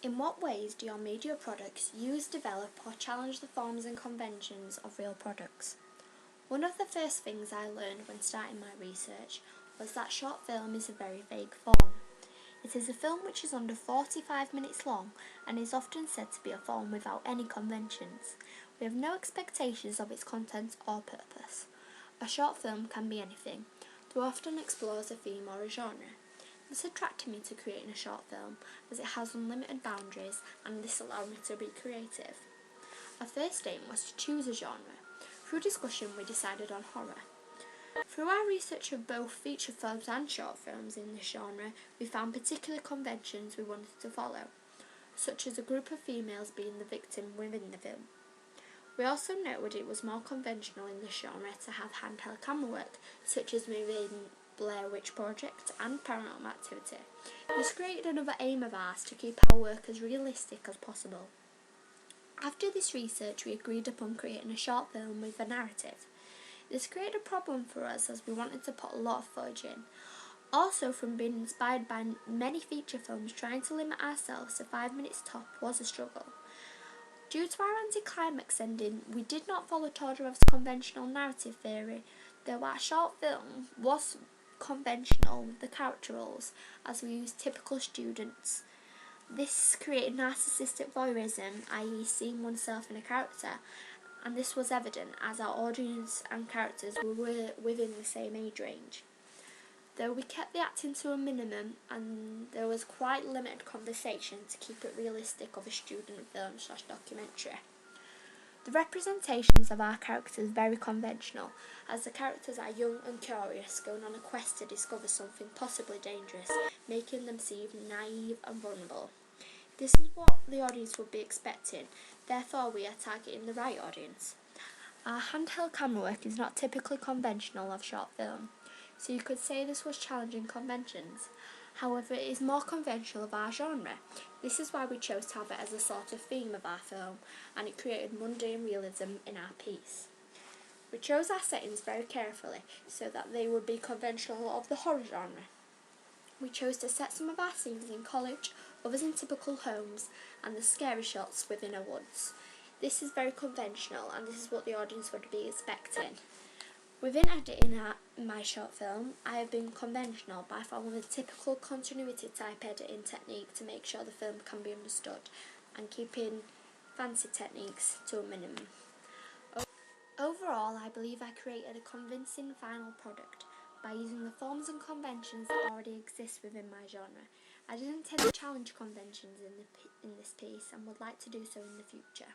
In what ways do your media products use, develop or challenge the forms and conventions of real products? One of the first things I learned when starting my research was that short film is a very vague form. It is a film which is under 45 minutes long and is often said to be a form without any conventions. We have no expectations of its content or purpose. A short film can be anything, though often explores a theme or a genre. This attracted me to creating a short film as it has unlimited boundaries and this allowed me to be creative. Our first aim was to choose a genre. Through discussion we decided on horror. Through our research of both feature films and short films in this genre, we found particular conventions we wanted to follow, such as a group of females being the victim within the film. We also noted it was more conventional in this genre to have handheld camera work, such as within Blair Witch Project and Paranormal Activity. This created another aim of ours to keep our work as realistic as possible. After this research, we agreed upon creating a short film with a narrative. This created a problem for us as we wanted to put a lot of footage in. Also, from being inspired by many feature films, trying to limit ourselves to 5 minutes top was a struggle. Due to our anticlimax ending, we did not follow Tordorov's conventional narrative theory, though our short film was conventional with the character roles, as we used typical students. This created narcissistic voyeurism, i.e. seeing oneself in a character, and this was evident as our audience and characters were within the same age range. Though we kept the acting to a minimum and there was quite limited conversation to keep it realistic of a student film/documentary. The representations of our characters are very conventional, as the characters are young and curious, going on a quest to discover something possibly dangerous, making them seem naive and vulnerable. This is what the audience would be expecting, therefore we are targeting the right audience. Our handheld camera work is not typically conventional of short film, so you could say this was challenging conventions. However, it is more conventional of our genre. This is why we chose to have it as a sort of theme of our film, and it created mundane realism in our piece. We chose our settings very carefully so that they would be conventional of the horror genre. We chose to set some of our scenes in college, others in typical homes, and the scary shots within a woods. This is very conventional, and this is what the audience would be expecting. Within editing my short film, I have been conventional by following the typical continuity type editing technique to make sure the film can be understood, and keeping fancy techniques to a minimum. Overall, I believe I created a convincing final product by using the forms and conventions that already exist within my genre. I didn't intend to challenge conventions in this piece and would like to do so in the future.